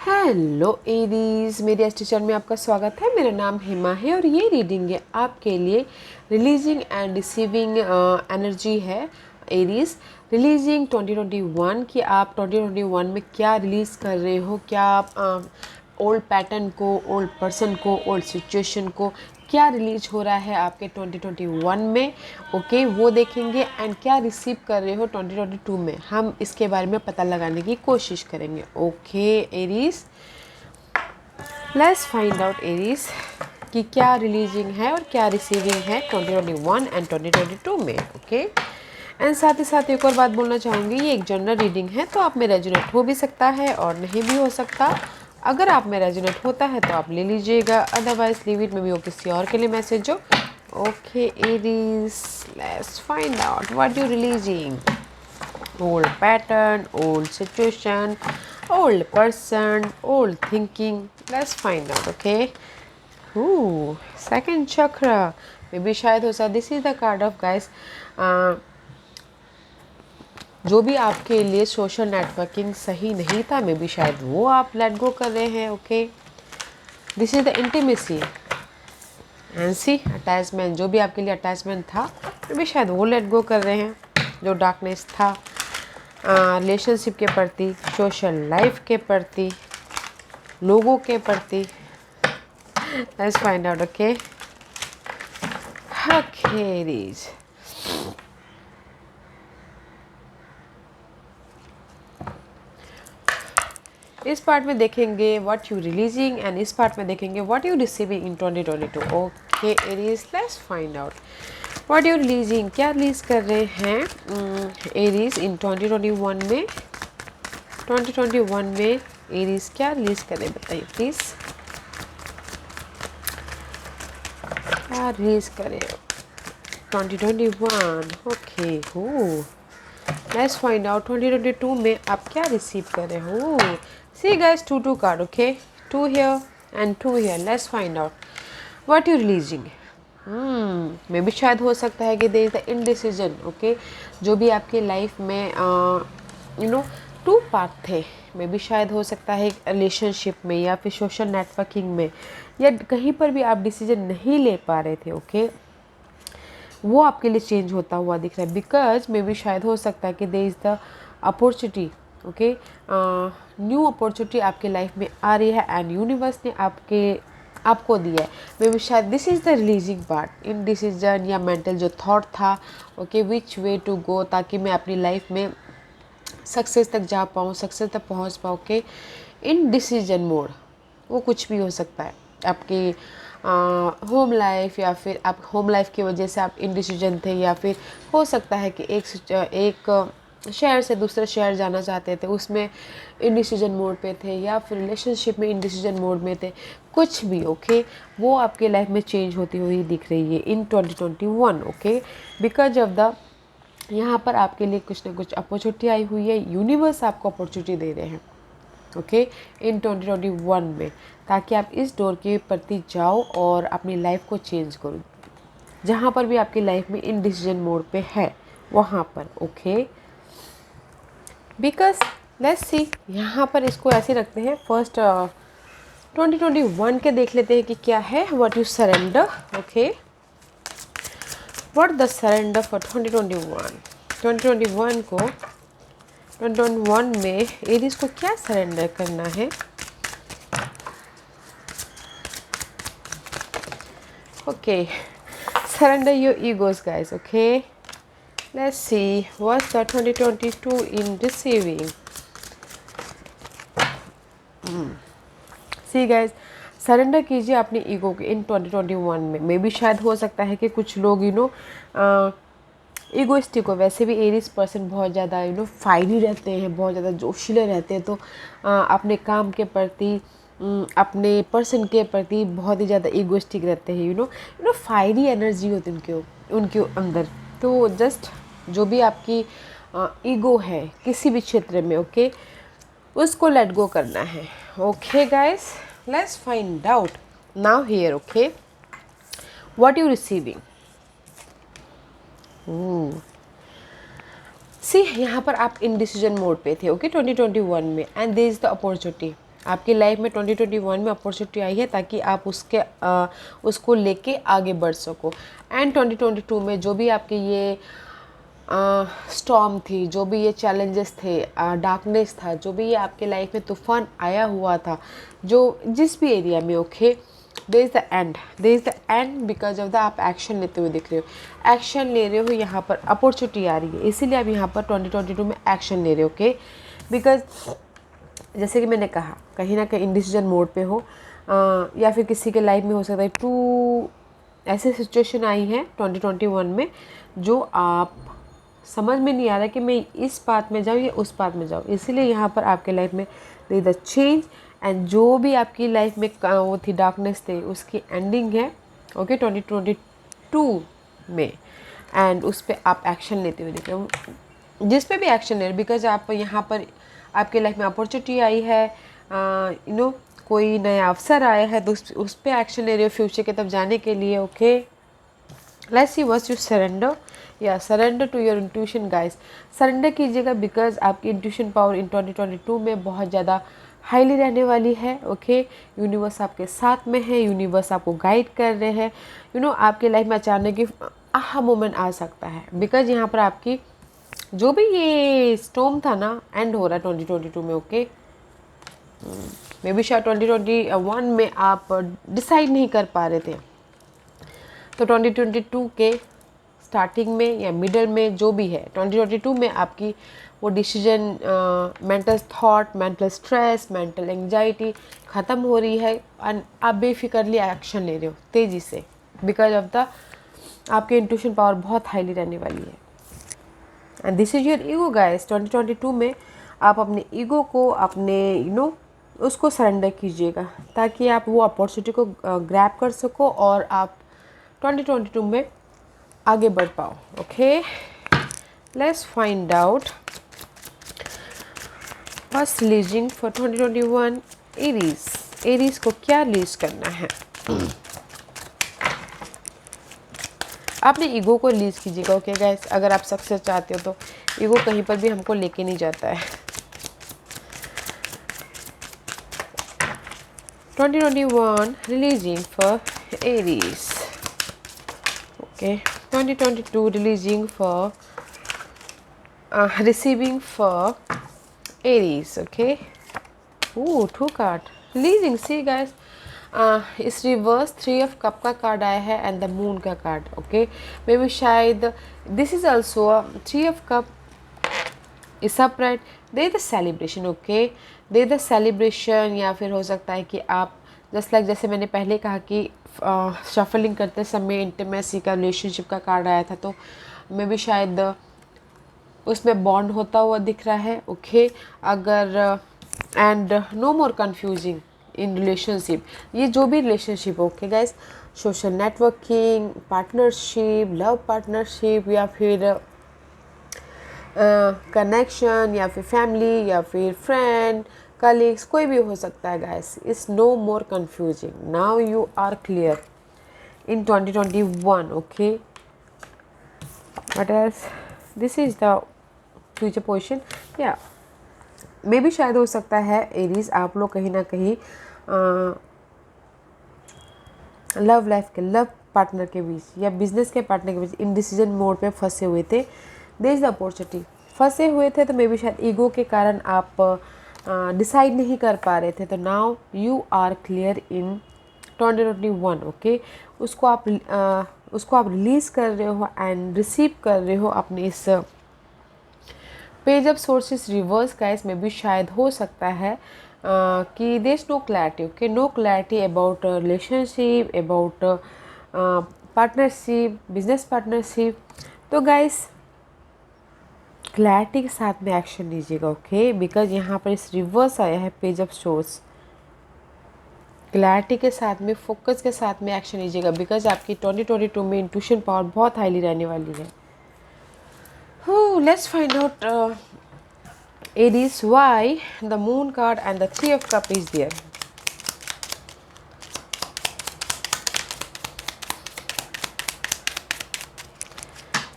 Hello Aries, मेरे astro channel में आपका स्वागत है। मेरा नाम हेमा है और ये रीडिंग है आपके लिए रिलीजिंग एंड रिसीविंग एनर्जी है। एरीज रिलीजिंग 2021 कि आप 2021 में क्या रिलीज़ कर रहे हो, क्या आप ओल्ड पैटर्न को, ओल्ड पर्सन को, ओल्ड सिचुएशन को क्या रिलीज हो रहा है आपके 2021 में। ओके, वो देखेंगे। एंड क्या रिसीव कर रहे हो 2022 में, हम इसके बारे में पता लगाने की कोशिश करेंगे। Okay Aries, let's find out Aries कि क्या रिलीजिंग है और क्या रिसीविंग है 2021 एंड 2022 में। ओके, एंड साथ ही साथ एक और बात बोलना चाहूँगी, ये एक जनरल रीडिंग है तो आप में रेजोनेट हो भी सकता है और नहीं भी हो सकता। अगर आप में रेजोनेट होता है तो आप ले लीजिएगा, अदरवाइज लीव इट, में भी वो किसी और के लिए मैसेज हो। Okay Aries, let's find out what you releasing. Old pattern, old situation, old person, old thinking. Let's find out, okay? Ooh, second chakra. Maybe शायद हो सकता, this is the card of guys. जो भी आपके लिए social networking सही नहीं था, मे बी शायद वो आप लेट गो कर रहे हैं। Okay, this is the intimacy and see attachment. जो भी आपके लिए अटैचमेंट था, मे बी शायद वो लेट गो कर रहे हैं। जो डार्कनेस था रिलेशनशिप के प्रति, सोशल लाइफ के प्रति, लोगों के प्रति। Let's find out. ओके रीज, इस पार्ट में देखेंगे व्हाट यू रिलीजिंग एंड इस पार्ट में देखेंगे what you receiving end 2022। Okay Aries, let's find out what you releasing, क्या रिलीज कर रहे हैं एरीज इन 2021 में। 2021 में एरीज क्या रिलीज कर रहे हैं, बताइए प्लीज। क्या रिलीज करें 2021। ओके हो, लेट्स फाइंड आउट 2022 में आप क्या रिसीव कर रहे हो। See guys, two card. Okay, 2 here and 2 here. Let's find out what you releasing. Maybe शायद हो सकता है कि there is the indecision. Okay, जो भी आपके लाइफ में टू पार्ट थे, मे भी शायद हो सकता है रिलेशनशिप में या फिर सोशल नेटवर्किंग में या कहीं पर भी आप डिसीजन नहीं ले पा रहे थे। ओके, वो आपके लिए चेंज होता हुआ दिख रहा है। बिकॉज मे बी शायद हो सकता है कि there is the opportunity. Okay, new opportunity आपके लाइफ में आ रही है एंड यूनिवर्स ने आपको दिया है। मे बी शायद this is the releasing part, in decision या मेंटल जो थॉट था। Okay, which way to go, ताकि मैं अपनी लाइफ में सक्सेस तक जा पाऊँ, सक्सेस तक पहुँच पाऊँ। ओके, इन डिसीजन मोड, वो कुछ भी हो सकता है। आपकी होम लाइफ, या फिर आप होम लाइफ की वजह से आप इनडिसीजन थे, या फिर हो सकता है कि एक शहर से दूसरे शहर जाना चाहते थे, उसमें इनडिसीजन मोड पे थे, या फिर रिलेशनशिप में इनडिसीजन मोड में थे। कुछ भी ओके, वो आपके लाइफ में चेंज होती हुई दिख रही है इन 2021। ओके, बिकॉज ऑफ द यहाँ पर आपके लिए कुछ ना कुछ अपॉर्चुनिटी आई हुई है। यूनिवर्स आपको अपॉर्चुनिटी दे रहे हैं ओके इन 2021 में, ताकि आप इस डोर के प्रति जाओ और अपनी लाइफ को चेंज करो। जहाँ पर भी आपकी लाइफ में इन डिसीजन मोड पे है वहाँ पर। ओके, बिकॉज लेट्स सी, यहाँ पर इसको ऐसे रखते हैं। फर्स्ट 2021 के देख लेते हैं कि क्या है। What you surrender. Okay, what the surrender for 2021। 2021 को 2021 में एरीज को क्या सरेंडर करना है। Okay, surrender your egos, guys. Okay, let's see what's the 2022 in receiving. See guys, surrender कीजिए अपनी ईगो के इन 2021 में। मे बी शायद हो सकता है कि कुछ लोग ईगोइस्टिक हो। वैसे भी एरीज पर्सन बहुत ज़्यादा फायरी रहते हैं, बहुत ज़्यादा जोशीले रहते हैं। तो अपने काम के प्रति, अपने पर्सन के प्रति बहुत ही ज़्यादा ईगोइस्टिक रहते हैं। फायरी एनर्जी होती है उनके अंदर। तो जस्ट जो भी आपकी ईगो है किसी भी क्षेत्र में, ओके, उसको लेट गो करना है। Okay guys, let's find out now here. Okay, what you receiving. See, यहाँ पर आप इनडिसीजन मोड पे थे। ओके, 2021 में, and there is the opportunity. आपकी लाइफ में 2021 में अपॉर्चुनिटी आई है ताकि आप उसको लेके आगे बढ़ सको। एंड 2022 में जो भी आपके ये स्टॉर्म थी, जो भी ये चैलेंजेस थे, डार्कनेस था, जो भी ये आपके लाइफ में तूफान आया हुआ था, जो जिस भी एरिया में, okay, there is the end because of the आप एक्शन लेते हुए दिख रहे हो, एक्शन ले रहे हो, यहाँ पर अपॉर्चुनिटी आ रही है, इसीलिए आप यहाँ पर 2022 में एक्शन ले रहे हो, ओके। बिकॉज जैसे कि मैंने कहा, कहीं ना कहीं इंडिसीजन मोड पे हो, या फिर किसी के लाइफ में हो सकता है टू ऐसे सिचुएशन आई हैं 2021 में जो आप समझ में नहीं आ रहा कि मैं इस बात में जाऊँ या उस बात में जाऊँ, इसीलिए यहाँ पर आपके लाइफ में there is the change. And जो भी आपकी लाइफ में वो थी डार्कनेस थे, उसकी एंडिंग है, ओके, 2022 में। एंड उस पर आप एक्शन लेते हुए दिख रहे हो, जिस पे भी एक्शन ले रहे, बिकॉज आप यहाँ पर आपके लाइफ में अपॉर्चुनिटी आई है, यू नो कोई नया अवसर आया है, तो उस पर एक्शन ले रहे हो फ्यूचर की तरफ जाने के लिए, okay. Let's see what's you surrender, या surrender to your intuition guys, surrender कीजिएगा बिकॉज आपकी इंट्यूशन पावर इन 2022 में बहुत ज़्यादा हाईली रहने वाली है, ओके। यूनिवर्स आपके साथ में है, यूनिवर्स आपको गाइड कर रहे हैं, यू नो आपके लाइफ में अचानक ही आहा मोमेंट आ सकता है, बिकॉज यहाँ पर आपकी जो भी ये स्टॉर्म था ना, एंड हो रहा है 2022 में, ओके। मे बी शायद 2021 में आप डिसाइड नहीं कर पा रहे थे, तो 2022 के स्टार्टिंग में या मिडल में जो भी है, 2022 में आपकी वो decision, mental thought, mental stress, mental anxiety ख़त्म हो रही है, एंड आप बेफिक्रली एक्शन ले रहे हो तेज़ी से, बिकॉज ऑफ द आपकी इंट्यूशन पावर बहुत हाईली रहने वाली है। And this is your ego guys. 2022 में आप अपने ईगो को, अपने उसको सरेंडर कीजिएगा ताकि आप वो अपॉर्चुनिटी को ग्रैब कर सको और आप 2022 में आगे बढ़ पाओ, okay. Let's find out what's leasing for 2021 Aries को क्या लीज करना है। आपने ईगो को लीज कीजिएगा, ओके गाइस। अगर आप सक्सेस चाहते हो तो ईगो कहीं पर भी हमको लेके नहीं जाता है। 2021 releasing for Aries, okay. 2022 releasing for receiving for Aries, okay. Ooh, 2 card releasing, see guys, इस रिवर्स 3 ऑफ कप का कार्ड आया है एंड द मून का कार्ड, ओके। मे बी शायद this is also 3 of cup is upright, they the celebration, okay, they the celebration. या फिर हो सकता है कि आप जैसे मैंने पहले कहा कि शफलिंग करते समय इंटीमेसी का, रिलेशनशिप का कार्ड आया था, तो मे बी शायद उसमें बॉन्ड होता हुआ दिख रहा है, ओके। अगर and no more confusing in relationship, ये जो भी relationship, okay guys, social networking, partnership, love partnership, या फिर कनेक्शन, या फिर फैमिली, या फिर फ्रेंड, कलीग्स, कोई भी हो सकता है guys. It's no more confusing, now you are clear in 2021, okay. What else? This is the future position, या मे भी शायद हो सकता है एरीज आप लोग कहीं ना कहीं लव लाइफ के, लव पार्टनर के बीच या बिजनेस के पार्टनर के बीच इनडिसीजन मोड पे फंसे हुए थे। देयर इज द अपॉर्चुनिटी, फंसे हुए थे, तो मे बी शायद ईगो के कारण आप डिसाइड नहीं कर पा रहे थे, तो now you are clear in 2021, okay. उसको आप रिलीज़ कर रहे हो एंड रिसीव कर रहे हो अपने इस page of sources reverse guys में भी शायद हो सकता है कि there is no clarity, okay, no clarity about relationship, about partnership, business partnership. तो गाइस क्लैरिटी के साथ में एक्शन लीजिएगा, ओके, बिकॉज यहाँ पर इस रिवर्स आया है पेज ऑफ सोर्स। क्लैरिटी के साथ में, फोकस के साथ में एक्शन लीजिएगा, बिकॉज आपकी 2022 में इंट्यूशन पावर बहुत हाईली रहने वाली है। Let's find out Aries why the moon card and the 3 of cup is there.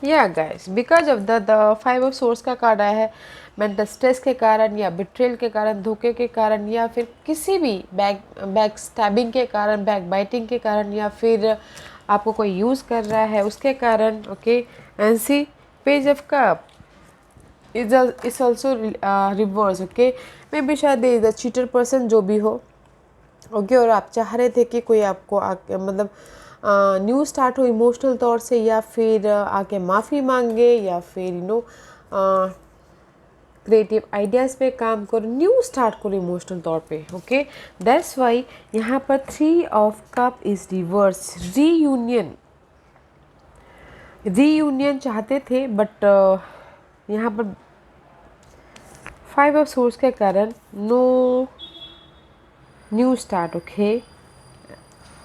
Yeah guys, because of the 5 of swords का कार्ड आया है, मेंटल स्ट्रेस के कारण या बिट्रेल के कारण, धोखे के कारण, या फिर किसी भी बैक स्टैबिंग के कारण, बैक बाइटिंग के कारण, या फिर आपको कोई यूज़ कर रहा है उसके कारण। Okay, and see page of cup is also reverse. Okay, may B शायद इज द चीटर पर्सन जो भी हो। ओके, और आप चाह रहे थे कि कोई आपको मतलब न्यू स्टार्ट हो इमोशनल तौर से, या फिर आके माफ़ी मांगे, या फिर क्रिएटिव आइडियाज़ पे काम करो, न्यू स्टार्ट करो इमोशनल तौर पे। ओके, दैट्स वाई यहाँ पर 3 of cup is reverse. Reunion चाहते थे, बट यहाँ पर 5 ऑफ सोर्स के कारण no new start. Okay,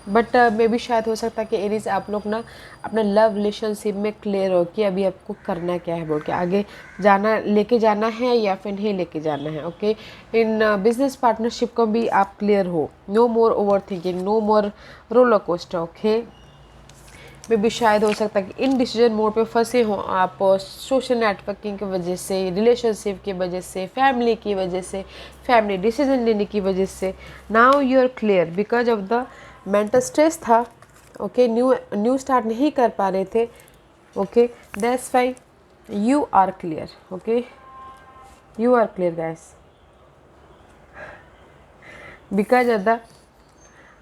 but may B शायद हो सकता है कि एरीज आप लोग ना अपने लव रिलेशनशिप में क्लियर हो कि अभी आपको करना क्या है, बोल के आगे जाना, लेके जाना है या फिर नहीं लेके जाना है। ओके, इन बिजनेस पार्टनरशिप को भी आप क्लियर हो। No more over thinking, no more roller coaster. Okay, maybe शायद हो सकता है कि इन डिसीजन मोड पे फंसे हो आप, सोशल नेटवर्किंग की वजह से, रिलेशनशिप की वजह से, फैमिली की वजह से, फैमिली डिसीजन लेने की वजह से। Now you are clear because of the mental stress था। ओके, न्यू स्टार्ट नहीं कर पा रहे थे। Okay, that's why you are clear. Okay, you are clear guys, because of the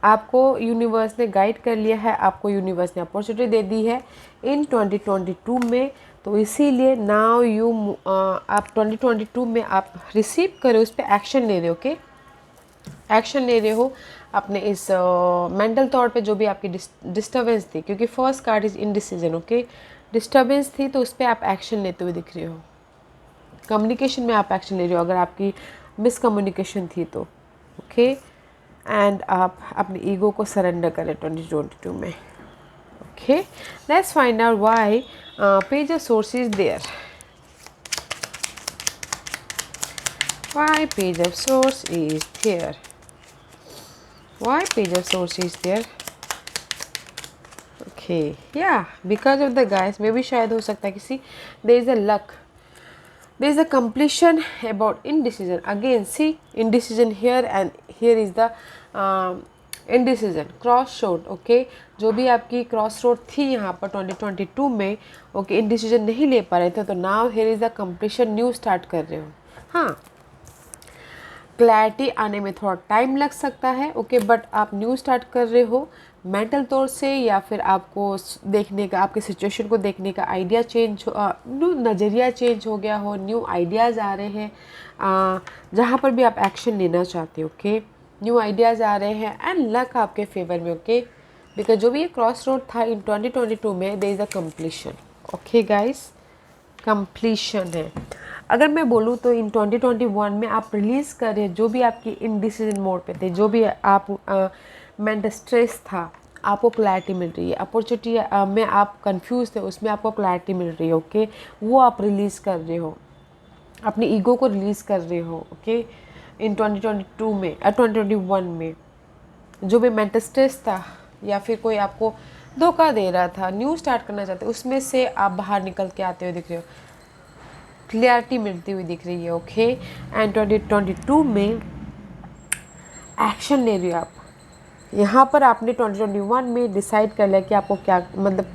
आपको यूनिवर्स ने गाइड कर लिया है, आपको यूनिवर्स ने अपॉर्चुनिटी दे दी है इन 2022 में। तो इसीलिए नाउ यू आप 2022 में आप रिसीव करो, उस पर एक्शन ले रहे हो। ओके, एक्शन ले रहे हो अपने इस मेंटल तौर पे जो भी आपकी डिस्टर्बेंस थी, क्योंकि first card is indecision. Okay, disturbance थी तो उस पर आप एक्शन लेते हुए दिख रहे हो। कम्युनिकेशन में आप एक्शन ले रहे हो अगर आपकी मिसकम्युनिकेशन थी तो। ओके, एंड आप अपने ईगो को सरेंडर करें 2022 में। Okay, let's find out why page of source is there. Why page of source is there? Why page of source is there? Okay, yeah, because of the guys, maybe शायद हो सकता है किसी there is a luck, there is a completion about indecision. Again, see indecision here and here is the indecision cross road. Okay, जो भी आपकी cross road थी यहाँ पर 2022 में, ओके, indecision नहीं ले पा रहे थे, तो now here is the completion, new start कर रहे हो। हाँ, क्लैरिटी आने में थोड़ा टाइम लग सकता है। ओके, बट आप न्यू स्टार्ट कर रहे हो मेंटल तौर से, या फिर आपको देखने का, आपके सिचुएशन को देखने का आइडिया चेंज हो, न्यू नज़रिया चेंज हो गया हो, न्यू आइडियाज़ आ रहे हैं जहाँ पर भी आप एक्शन लेना चाहते हो। ओके, न्यू आइडियाज़ आ रहे हैं एंड लक आपके फेवर में। ओके, बिकॉज जो भी ये क्रॉस रोड था इन 2022 में, there is a completion. Okay guys, completion है। अगर मैं बोलूँ तो इन 2021 में आप रिलीज़ कर रहे हैं जो भी आपकी इनडिसीजन मोड पे थे, जो भी आप मेंटल स्ट्रेस था, आपको क्लैरिटी मिल रही है। अपॉर्चुनिटी में आप कंफ्यूज थे, उसमें आपको क्लैरिटी मिल रही है। ओके, वो आप रिलीज़ कर रहे हो, अपनी ईगो को रिलीज़ कर रहे हो। ओके, इन 2022 में 2021 में जो भी मेंटल स्ट्रेस था, या फिर कोई आपको धोखा दे रहा था, न्यू स्टार्ट करना चाहते, उसमें से आप बाहर निकल के आते हुए दिख रहे हो, क्लियरिटी मिलती हुई दिख रही है। ओके, एंड 2022 में एक्शन ले रही हो आप। यहाँ पर आपने 2021 में डिसाइड कर लिया कि आपको क्या, मतलब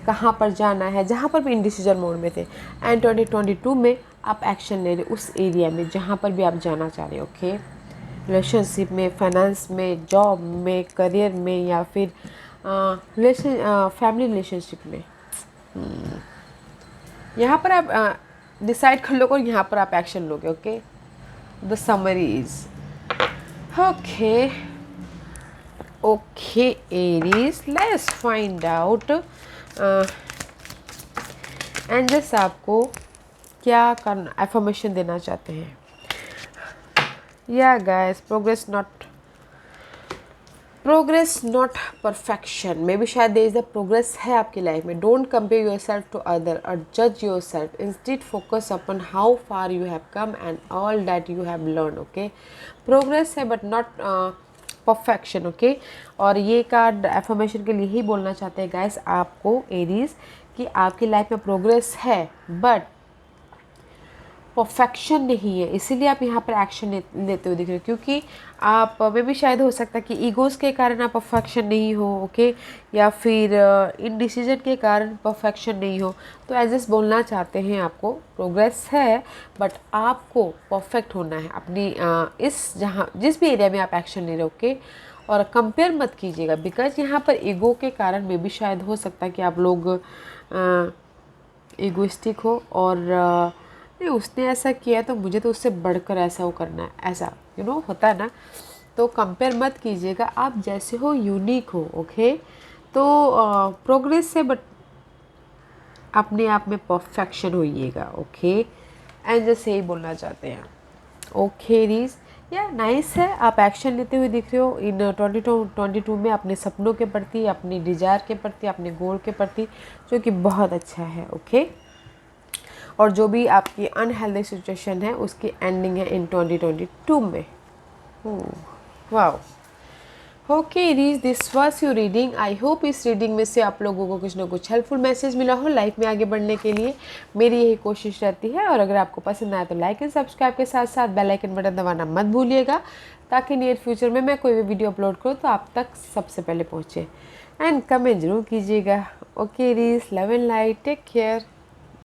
कहाँ पर जाना है, जहाँ पर भी इनडिसीजन मोड में थे, एंड 2022 में आप एक्शन ले रहे हो उस एरिया में जहाँ पर भी आप जाना चाह रहे हो। ओके, रिलेशनशिप में, फाइनेंस में, जॉब में, करियर में, या फिर फैमिली रिलेशनशिप में। यहाँ पर आप डिसाइड कर लोगे और यहाँ पर आप एक्शन लोगे। Okay, the summary is okay Aries, let's find out angels आपको क्या करना, एफर्मेशन देना चाहते हैं। या guys, progress not perfection. May B शायद देयर इज द प्रोग्रेस है आपकी लाइफ में। Don't compare your self to other और जज your self, instead focus upon how far you have come and all that you have learn. Okay, progress है but not perfection. Okay, और ये card affirmation के लिए ही बोलना चाहते हैं गाइस आपको एरीज, कि आपकी लाइफ में प्रोग्रेस है, बट परफेक्शन नहीं है, इसीलिए आप यहाँ पर एक्शन लेते हुए दिख रहे हो, क्योंकि आप में भी शायद हो सकता है कि ईगोज़ के कारण आप परफेक्शन नहीं हो, ओके, या फिर इनडिसीजन के कारण परफेक्शन नहीं हो। तो एज बोलना चाहते हैं आपको प्रोग्रेस है, बट आपको परफेक्ट होना है अपनी इस जहाँ जिस भी एरिया में आप एक्शन ले रहे हो, ओके। और कंपेयर मत कीजिएगा, बिकॉज यहाँ पर ईगो के कारण में भी शायद हो सकता है कि आप लोग ईगोइस्टिक हो और नहीं उसने ऐसा किया तो मुझे तो उससे बढ़कर ऐसा वो करना है, ऐसा होता है ना। तो कंपेयर मत कीजिएगा, आप जैसे हो यूनिक हो, ओके। तो प्रोग्रेस है, बट अपने आप में परफेक्शन होइएगा, ओके। एंड जैसे यही बोलना चाहते हैं, ओके रीज या नाइस है, आप एक्शन लेते हुए दिख रहे हो इन 2022 में अपने सपनों के प्रति, अपनी डिज़ायर के प्रति, अपने गोल के प्रति, जो कि बहुत अच्छा है, ओके। और जो भी आपकी अनहेल्दी सिचुएशन है उसकी एंडिंग है इन 2022 में। वाओ, ओके रीज, this was your reading. I hope इस रीडिंग में से आप लोगों को कुछ ना कुछ हेल्पफुल मैसेज मिला हो लाइफ में आगे बढ़ने के लिए। मेरी यही कोशिश रहती है। और अगर आपको पसंद आए तो लाइक एंड सब्सक्राइब के साथ साथ बेल आइकन बटन दबाना मत भूलिएगा, ताकि नियर फ्यूचर में मैं कोई भी वीडियो अपलोड करूँ तो आप तक सबसे पहले पहुँचे। एंड कमेंट जरूर कीजिएगा। ओके रीज, love and light, take care.